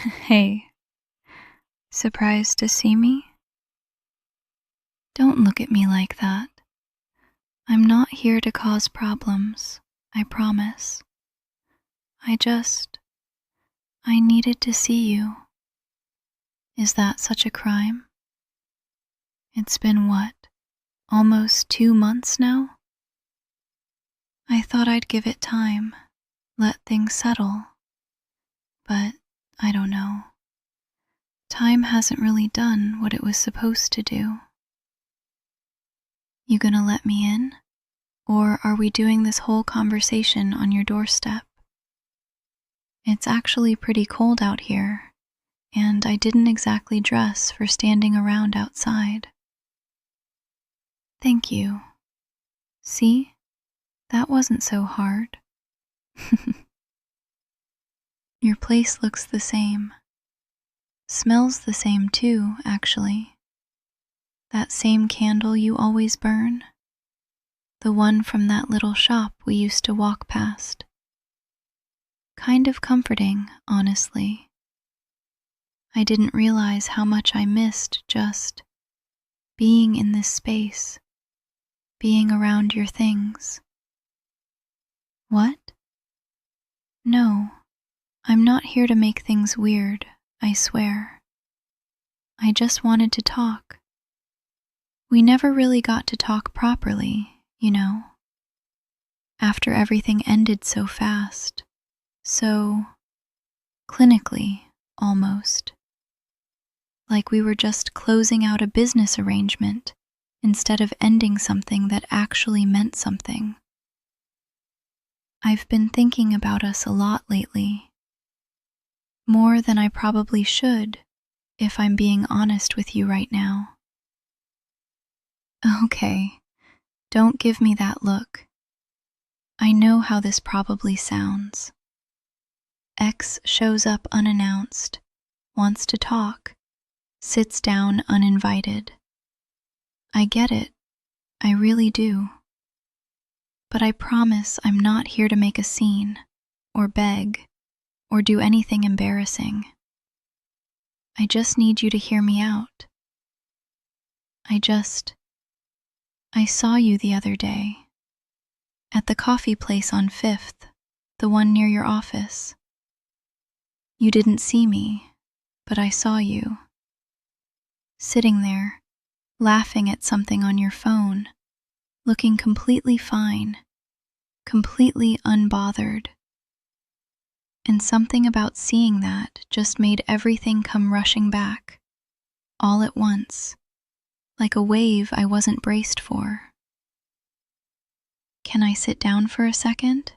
Hey, surprised to see me? Don't look at me like that. I'm not here to cause problems, I promise. I needed to see you. Is that such a crime? It's been what, almost 2 months now? I thought I'd give it time, let things settle. But I don't know. Time hasn't really done what it was supposed to do. You gonna let me in? Or are we doing this whole conversation on your doorstep? It's actually pretty cold out here, and I didn't exactly dress for standing around outside. Thank you. See? That wasn't so hard. Your place looks the same. Smells the same too, actually. That same candle you always burn. The one from that little shop we used to walk past. Kind of comforting, honestly. I didn't realize how much I missed just being in this space, being around your things. What? No, I'm not here to make things weird, I swear. I just wanted to talk. We never really got to talk properly, you know. After everything ended so fast, so clinically, almost. Like we were just closing out a business arrangement instead of ending something that actually meant something. I've been thinking about us a lot lately. More than I probably should, if I'm being honest with you right now. Okay, don't give me that look. I know how this probably sounds. X shows up unannounced, wants to talk, sits down uninvited. I get it, I really do. But I promise I'm not here to make a scene, or beg, or do anything embarrassing. I just need you to hear me out. I saw you the other day. At the coffee place on 5th, the one near your office. You didn't see me, but I saw you. Sitting there, laughing at something on your phone, looking completely fine, completely unbothered. And something about seeing that just made everything come rushing back, all at once, like a wave I wasn't braced for. Can I sit down for a second?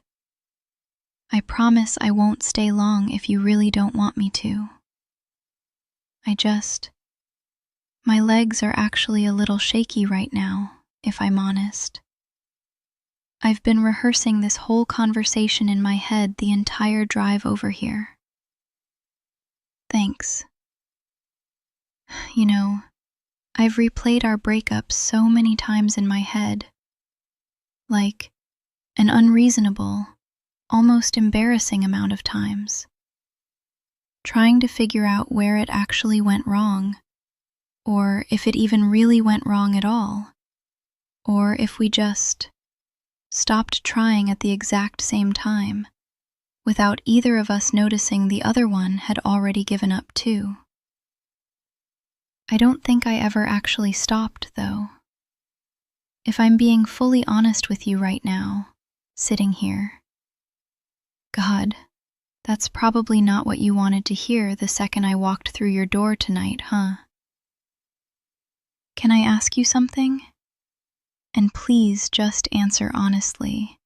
I promise I won't stay long if you really don't want me to. My legs are actually a little shaky right now, if I'm honest. I've been rehearsing this whole conversation in my head the entire drive over here. Thanks. You know, I've replayed our breakup so many times in my head. Like an unreasonable, almost embarrassing amount of times. Trying to figure out where it actually went wrong, or if it even really went wrong at all, or if we just stopped trying at the exact same time, without either of us noticing the other one had already given up too. I don't think I ever actually stopped, though. If I'm being fully honest with you right now, sitting here. God, that's probably not what you wanted to hear the second I walked through your door tonight, huh? Can I ask you something? And please just answer honestly,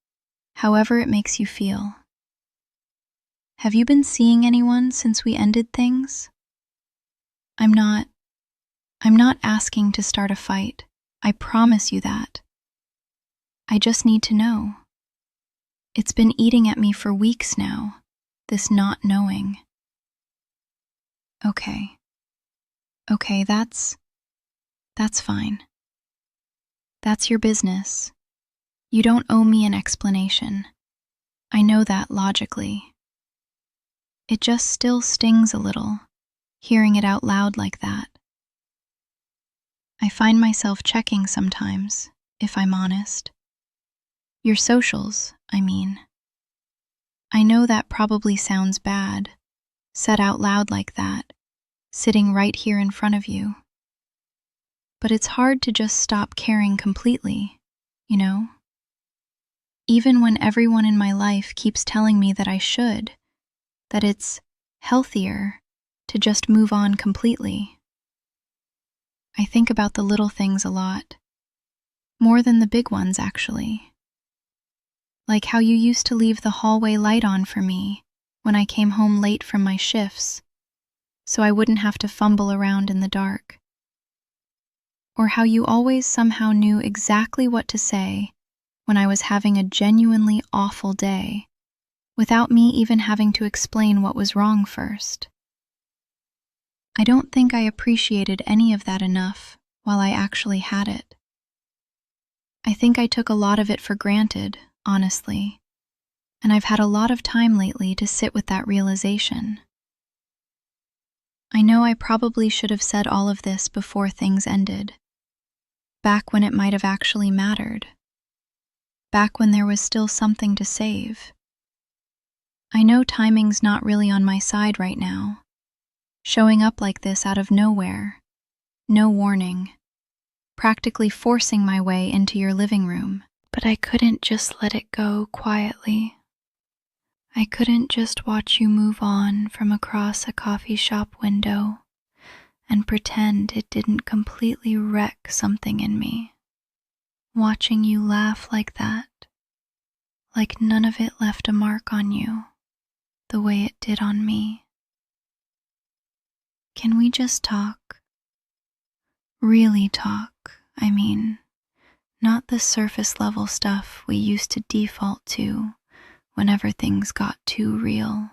however it makes you feel. Have you been seeing anyone since we ended things? I'm not asking to start a fight. I promise you that. I just need to know. It's been eating at me for weeks now, this not knowing. Okay, that's fine. That's your business. You don't owe me an explanation. I know that logically. It just still stings a little, hearing it out loud like that. I find myself checking sometimes, if I'm honest. Your socials, I mean. I know that probably sounds bad, said out loud like that, sitting right here in front of you. But it's hard to just stop caring completely, you know? Even when everyone in my life keeps telling me that I should, that it's healthier to just move on completely. I think about the little things a lot, more than the big ones actually. Like how you used to leave the hallway light on for me when I came home late from my shifts, so I wouldn't have to fumble around in the dark. Or how you always somehow knew exactly what to say when I was having a genuinely awful day, without me even having to explain what was wrong first. I don't think I appreciated any of that enough while I actually had it. I think I took a lot of it for granted, honestly, and I've had a lot of time lately to sit with that realization. I know I probably should have said all of this before things ended, back when it might have actually mattered, back when there was still something to save. I know timing's not really on my side right now, showing up like this out of nowhere, no warning, practically forcing my way into your living room. But I couldn't just let it go quietly. I couldn't just watch you move on from across a coffee shop window and pretend it didn't completely wreck something in me. Watching you laugh like that, like none of it left a mark on you, the way it did on me. Can we just talk? Really talk, I mean, not the surface level stuff we used to default to whenever things got too real.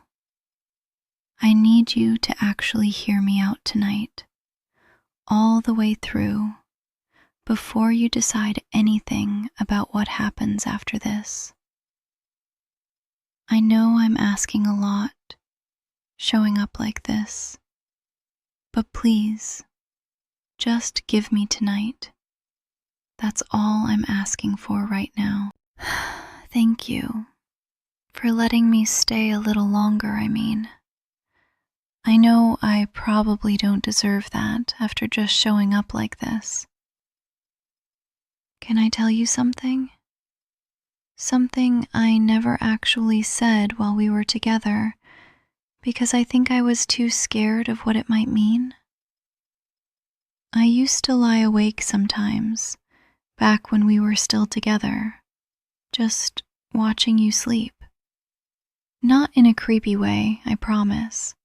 I need you to actually hear me out tonight, all the way through, before you decide anything about what happens after this. I know I'm asking a lot, showing up like this, but please, just give me tonight. That's all I'm asking for right now. Thank you for letting me stay a little longer, I mean. I know I probably don't deserve that after just showing up like this. Can I tell you something? Something I never actually said while we were together because I think I was too scared of what it might mean. I used to lie awake sometimes, back when we were still together, just watching you sleep. Not in a creepy way, I promise.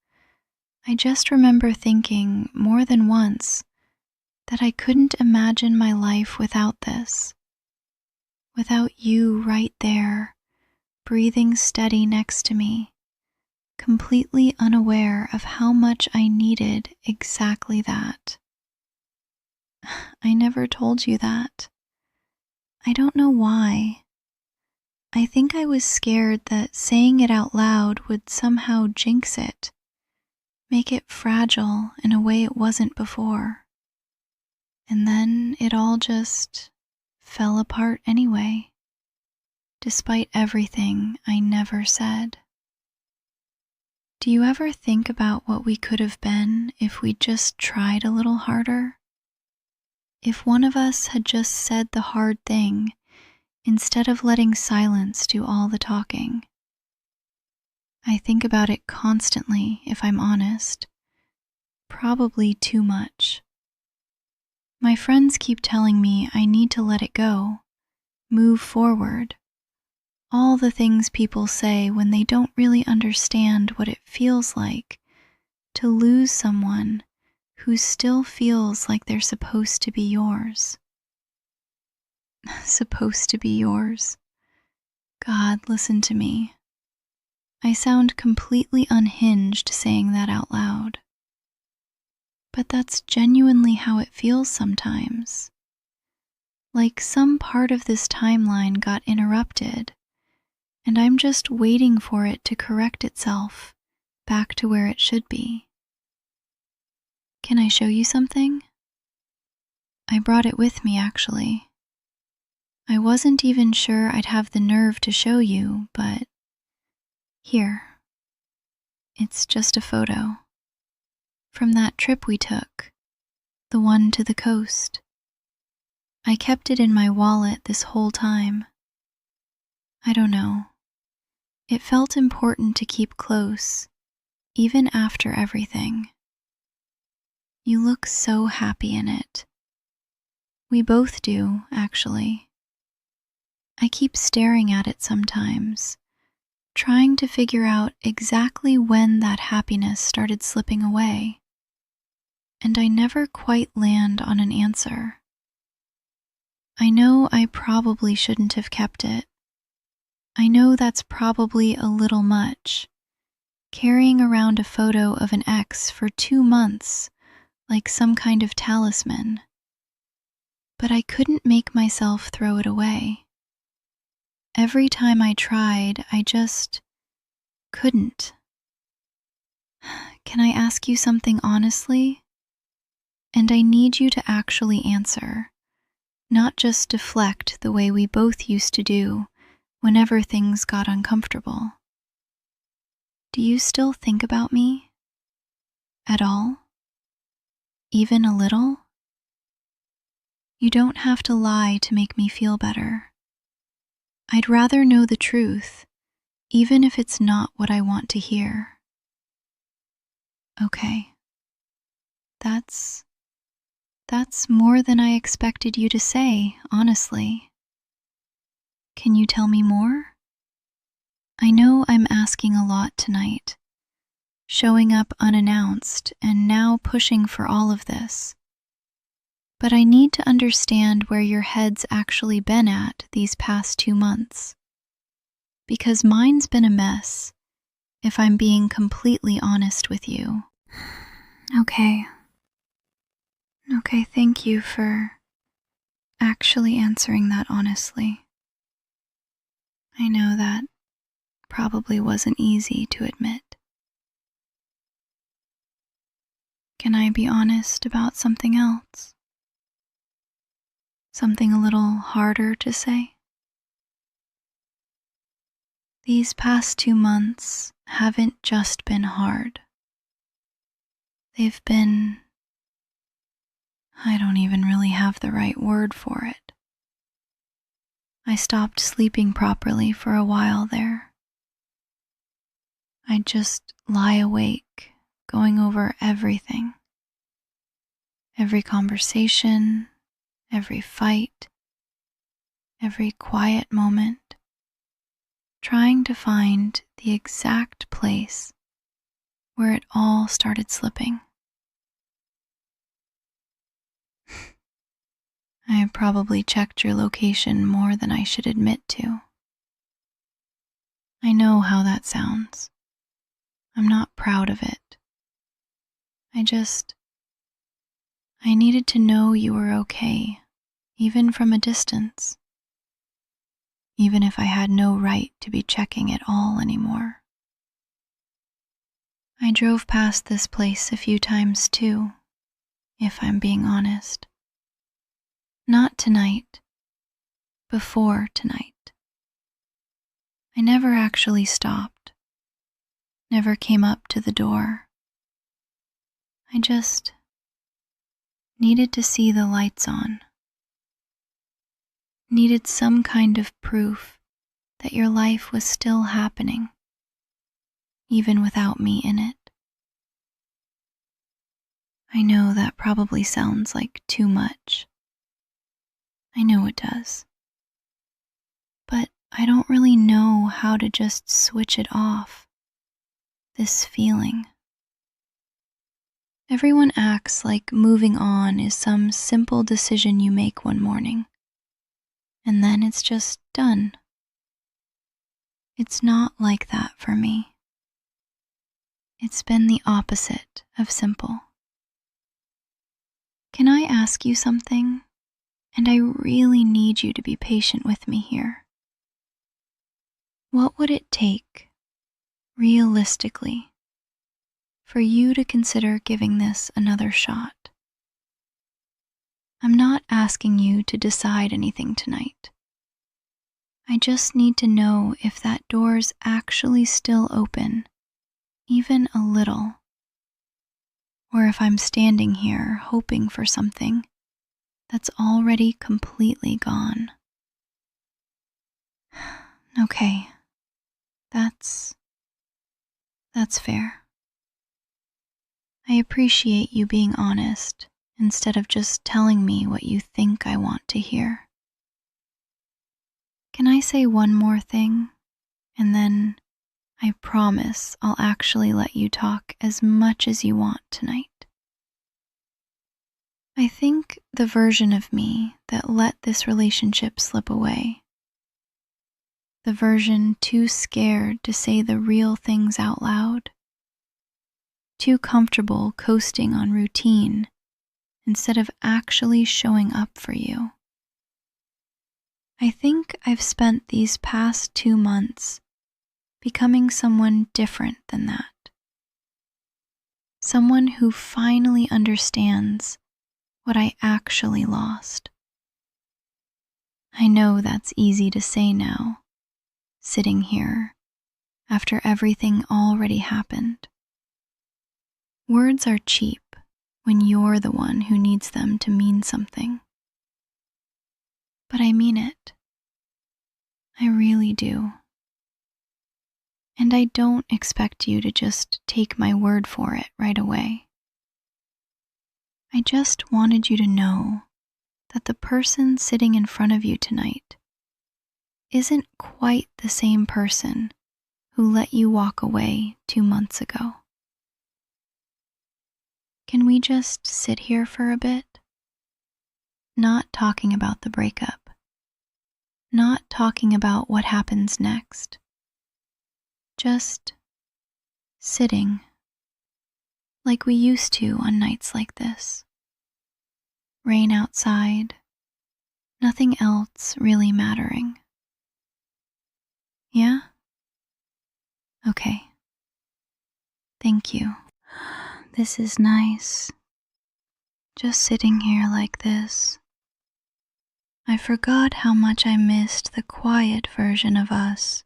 I just remember thinking more than once that I couldn't imagine my life without this. Without you right there, breathing steady next to me, completely unaware of how much I needed exactly that. I never told you that. I don't know why. I think I was scared that saying it out loud would somehow jinx it, make it fragile in a way it wasn't before. And then it all just fell apart anyway, despite everything I never said. Do you ever think about what we could have been if we just tried a little harder? If one of us had just said the hard thing instead of letting silence do all the talking. I think about it constantly, if I'm honest. Probably too much. My friends keep telling me I need to let it go, move forward. All the things people say when they don't really understand what it feels like to lose someone who still feels like they're supposed to be yours. Supposed to be yours. God, listen to me. I sound completely unhinged saying that out loud. But that's genuinely how it feels sometimes. Like some part of this timeline got interrupted, and I'm just waiting for it to correct itself back to where it should be. Can I show you something? I brought it with me, actually. I wasn't even sure I'd have the nerve to show you, but here. It's just a photo. From that trip we took, the one to the coast. I kept it in my wallet this whole time. I don't know. It felt important to keep close, even after everything. You look so happy in it. We both do, actually. I keep staring at it sometimes, trying to figure out exactly when that happiness started slipping away. And I never quite land on an answer. I know I probably shouldn't have kept it. I know that's probably a little much, carrying around a photo of an ex for 2 months like some kind of talisman. But I couldn't make myself throw it away. Every time I tried, I just couldn't. Can I ask you something honestly? And I need you to actually answer, not just deflect the way we both used to do whenever things got uncomfortable. Do you still think about me? At all? Even a little? You don't have to lie to make me feel better. I'd rather know the truth, even if it's not what I want to hear. Okay. That's more than I expected you to say, honestly. Can you tell me more? I know I'm asking a lot tonight, showing up unannounced and now pushing for all of this. But I need to understand where your head's actually been at these past 2 months. Because mine's been a mess, if I'm being completely honest with you. Okay, thank you for actually answering that honestly. I know that probably wasn't easy to admit. Can I be honest about something else? Something a little harder to say? These past 2 months haven't just been hard. They've been... I don't even really have the right word for it. I stopped sleeping properly for a while there. I'd just lie awake, going over everything. Every conversation, every fight, every quiet moment, trying to find the exact place where it all started slipping. I have probably checked your location more than I should admit to. I know how that sounds. I'm not proud of it. I needed to know you were okay, even from a distance. Even if I had no right to be checking it all anymore. I drove past this place a few times too, if I'm being honest. Not tonight. Before tonight. I never actually stopped. Never came up to the door. I just needed to see the lights on. Needed some kind of proof that your life was still happening, even without me in it. I know that probably sounds like too much. I know it does. But I don't really know how to just switch it off. This feeling. Everyone acts like moving on is some simple decision you make one morning, and then it's just done. It's not like that for me. It's been the opposite of simple. Can I ask you something? And I really need you to be patient with me here. What would it take, realistically, for you to consider giving this another shot. I'm not asking you to decide anything tonight. I just need to know if that door's actually still open, even a little, or if I'm standing here hoping for something that's already completely gone. Okay, that's fair. I appreciate you being honest instead of just telling me what you think I want to hear. Can I say one more thing, and then I promise I'll actually let you talk as much as you want tonight? I think the version of me that let this relationship slip away, the version too scared to say the real things out loud, too comfortable coasting on routine instead of actually showing up for you. I think I've spent these past 2 months becoming someone different than that. Someone who finally understands what I actually lost. I know that's easy to say now, sitting here after everything already happened. Words are cheap when you're the one who needs them to mean something. But I mean it. I really do. And I don't expect you to just take my word for it right away. I just wanted you to know that the person sitting in front of you tonight isn't quite the same person who let you walk away 2 months ago. Can we just sit here for a bit? Not talking about the breakup. Not talking about what happens next. Just sitting like we used to on nights like this. Rain outside, nothing else really mattering. Yeah? Okay. Thank you. This is nice. Just sitting here like this. I forgot how much I missed the quiet version of us.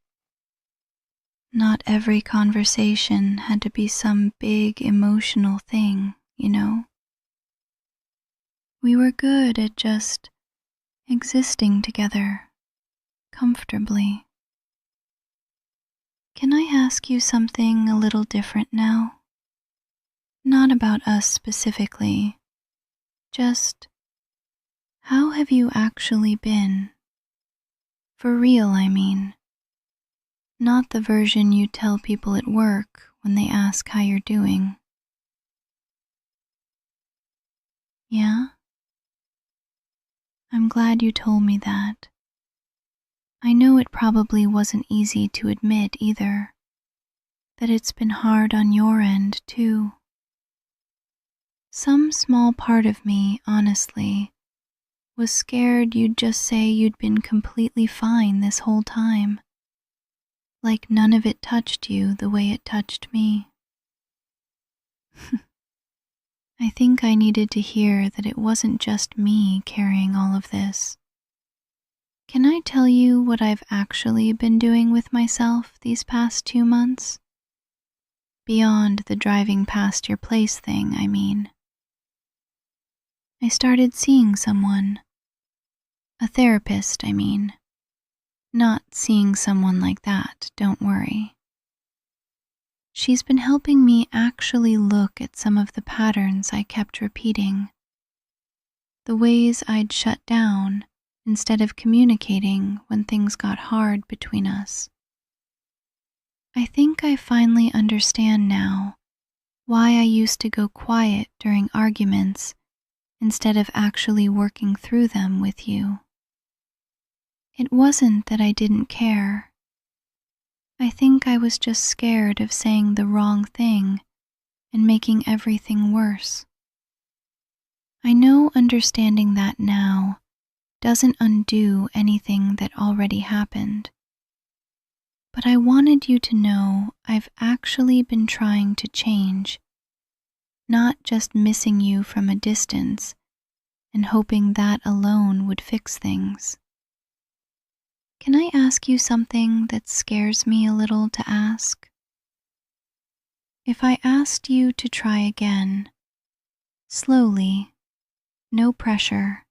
Not every conversation had to be some big emotional thing, you know? We were good at just existing together, comfortably. Can I ask you something a little different now? Not about us specifically, just how have you actually been? For real, I mean. Not the version you tell people at work when they ask how you're doing. Yeah? I'm glad you told me that. I know it probably wasn't easy to admit either, that it's been hard on your end too. Some small part of me, honestly, was scared you'd just say you'd been completely fine this whole time. Like none of it touched you the way it touched me. I think I needed to hear that it wasn't just me carrying all of this. Can I tell you what I've actually been doing with myself these past 2 months? Beyond the driving past your place thing, I mean. I started seeing someone. A therapist, I mean. Not seeing someone like that, don't worry. She's been helping me actually look at some of the patterns I kept repeating. The ways I'd shut down instead of communicating when things got hard between us. I think I finally understand now why I used to go quiet during arguments instead of actually working through them with you. It wasn't that I didn't care. I think I was just scared of saying the wrong thing and making everything worse. I know understanding that now doesn't undo anything that already happened. But I wanted you to know I've actually been trying to change not just missing you from a distance and hoping that alone would fix things. Can I ask you something that scares me a little to ask? If I asked you to try again, slowly, no pressure,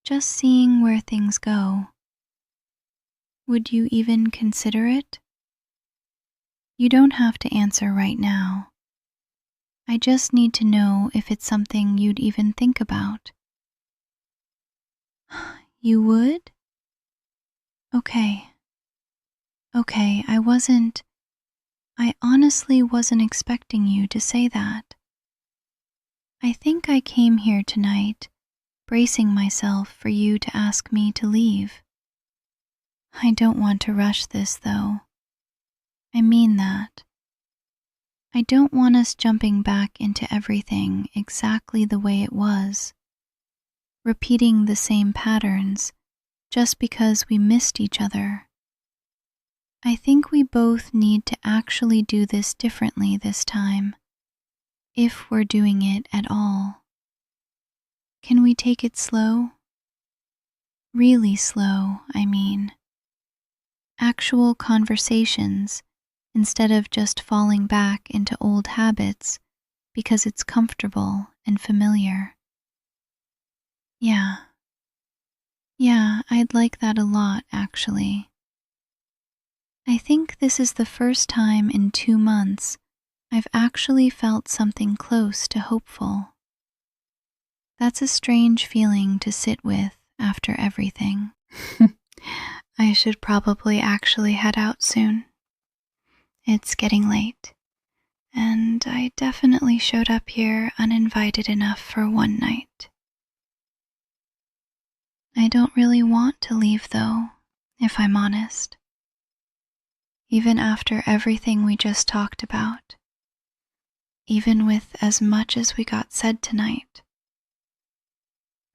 just seeing where things go, would you even consider it? You don't have to answer right now. I just need to know if it's something you'd even think about. You would? Okay. I honestly wasn't expecting you to say that. I think I came here tonight bracing myself for you to ask me to leave. I don't want to rush this, though. I mean that. I don't want us jumping back into everything exactly the way it was, repeating the same patterns just because we missed each other. I think we both need to actually do this differently this time, if we're doing it at all. Can we take it slow? Really slow, I mean. Actual conversations instead of just falling back into old habits because it's comfortable and familiar. Yeah, I'd like that a lot, actually. I think this is the first time in 2 months I've actually felt something close to hopeful. That's a strange feeling to sit with after everything. I should probably actually head out soon. It's getting late, and I definitely showed up here uninvited enough for one night. I don't really want to leave, though, if I'm honest. Even after everything we just talked about, even with as much as we got said tonight,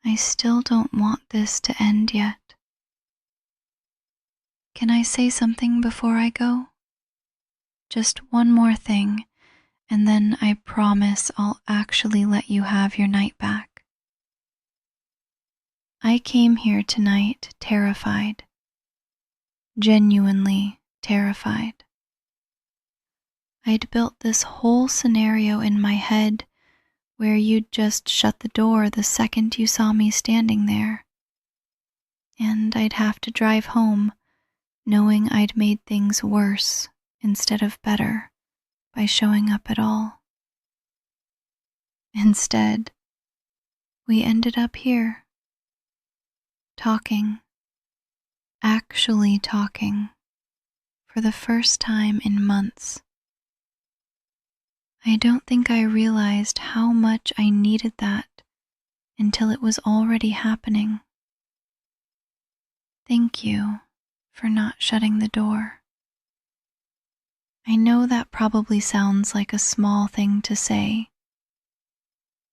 I still don't want this to end yet. Can I say something before I go? Just one more thing, and then I promise I'll actually let you have your night back. I came here tonight terrified, genuinely terrified. I'd built this whole scenario in my head where you'd just shut the door the second you saw me standing there, and I'd have to drive home knowing I'd made things worse instead of better by showing up at all. Instead, we ended up here, talking, actually talking, for the first time in months. I don't think I realized how much I needed that until it was already happening. Thank you for not shutting the door. I know that probably sounds like a small thing to say,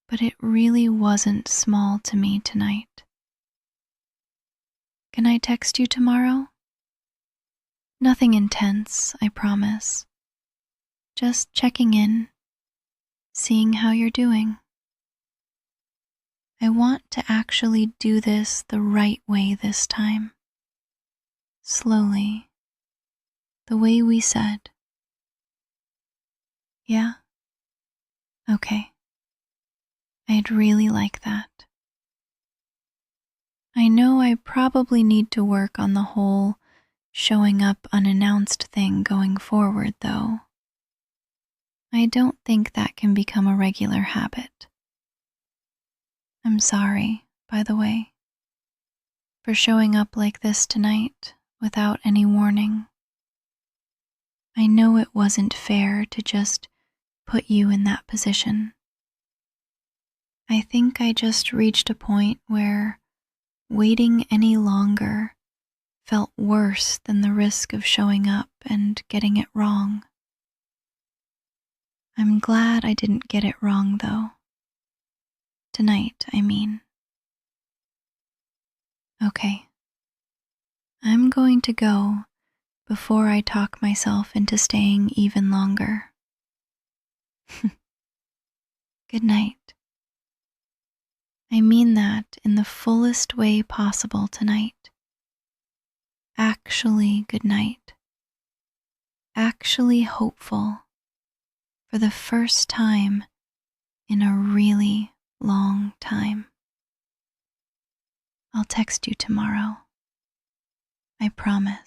but it really wasn't small to me tonight. Can I text you tomorrow? Nothing intense, I promise. Just checking in, seeing how you're doing. I want to actually do this the right way this time. Slowly, the way we said. Yeah? Okay. I'd really like that. I know I probably need to work on the whole showing up unannounced thing going forward, though. I don't think that can become a regular habit. I'm sorry, by the way, for showing up like this tonight without any warning. I know it wasn't fair to just put you in that position. I think I just reached a point where waiting any longer felt worse than the risk of showing up and getting it wrong. I'm glad I didn't get it wrong, though. Tonight, I mean. Okay. I'm going to go before I talk myself into staying even longer. Good night. I mean that in the fullest way possible tonight. Actually good night. Actually hopeful for the first time in a really long time. I'll text you tomorrow. I promise.